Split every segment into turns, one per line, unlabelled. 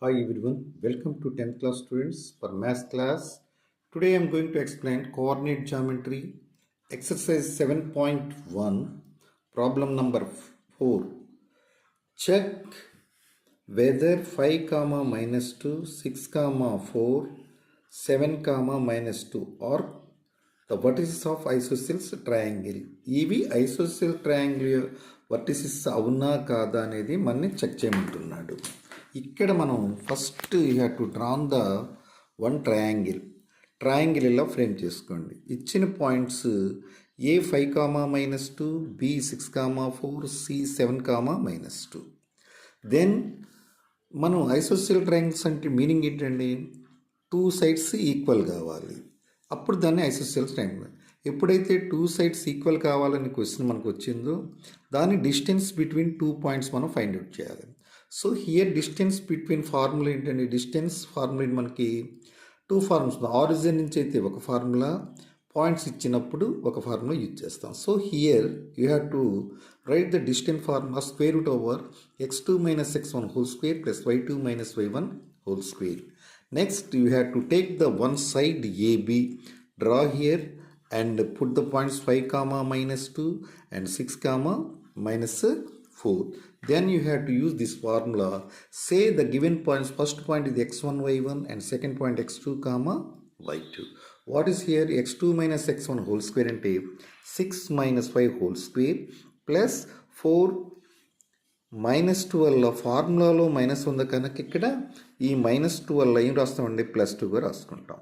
Hi everyone, welcome to 10th class students for math class. Today I am going to explain coordinate geometry, exercise 7.1, problem number 4. Check whether 5 comma minus 2, 6 comma 4, 7 comma minus 2 are the vertices of isosceles triangle. ఇవి isosceles triangle vertices అవునా కాదా అనేది మనని check చేయమంటున్నాడు. ఇక్కడ మనం first you have to drawn the one triangle ఇలా frame చేసుకోండి. ఇచ్చిన points A 5 comma minus 2, B 6 comma 4, C 7 comma minus 2. Then మనం ఐసోసెల్ ట్రయాంగిల్స్ అంటే మీనింగ్ ఏంటండి? 2 సైడ్స్ ఈక్వల్ కావాలి, అప్పుడు దాన్ని ఐసోసెల్ ట్రయాంగిల్. ఎప్పుడైతే 2 సైడ్స్ ఈక్వల్ కావాలని క్వశ్చన్ మనకు వచ్చిందో దాని డిస్టెన్స్ బిట్వీన్ 2 పాయింట్స్ మనం ఫైండ్ అవుట్ చేయాలి. So here distance between formula ఏంటండి? డిస్టెన్స్ ఫార్ములా మనకి 2 ఫార్ములాస్, ఆరిజిన్ నుంచి అయితే ఒక ఫార్ములా, పాయింట్స్ ఇచ్చినప్పుడు ఒక ఫార్ములా యూజ్ చేస్తాం. So here you have to right the distance formula square root over x2 minus x1 whole square plus y2 minus y1 whole square. Next you have to take the one side AB, draw here and put the points 5 comma minus 2 and 6 comma minus 4. Then you have to use this formula. Say the given points, first point is x1 y1 and second point x2 comma y2. What is here? x2 minus x1 whole square అంటే 6 minus 5 whole square plus 4 minus 2 వల్ల ఫార్ములాలో minus ఉంది కనుక ఇక్కడ ఈ minus 2 వల్ల ఏం రాస్తామండి? Plus 2గా రాసుకుంటాం.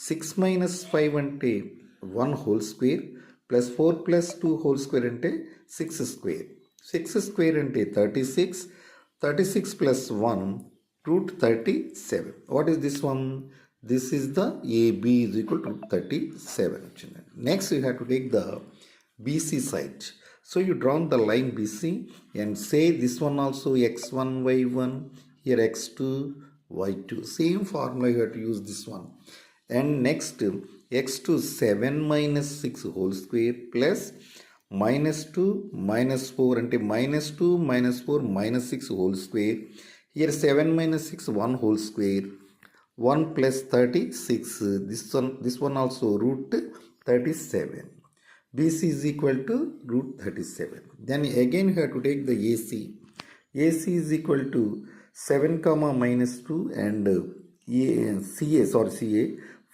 6 minus 5 అంటే 1 whole square plus 4 plus 2 whole square అంటే 6 స్క్వేర్. 6 స్క్వేర్ అంటే 36. 36 plus 1 root 37. What is this one? This is the AB is equal to 37 వచ్చిందండి. Next you have to take the BC side. So you draw the line BC and say this one also x1 y1, here x2 y2. Same formula you have to use this one. And next x2 7 minus 6 whole square plus minus 2 minus 4 and minus 2 minus 4 minus 6 whole square. Here 7 minus 6 1 whole square. 1 plus 36. This one also root 37. BC is equal to root 37. Then again you have to take the AC. AC is equal to 7 comma minus 2 and CA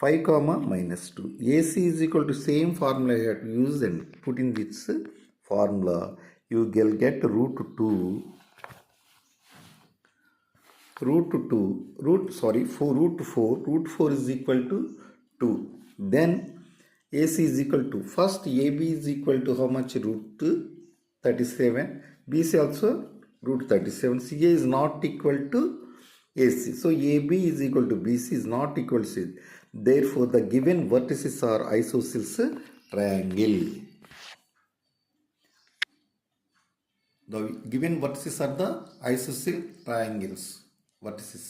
5 comma minus 2. AC is equal to same formula you have to use and put in this formula. You will get root 2. Root 4 is equal to 2. Then AC is equal to, first AB is equal to how much? Root 37. BC also root 37. CA is not equal to AC. So AB is equal to BC is not equal to C. Therefore the given vertices are isosceles triangle. The given vertices are the isosceles triangles. Vertices.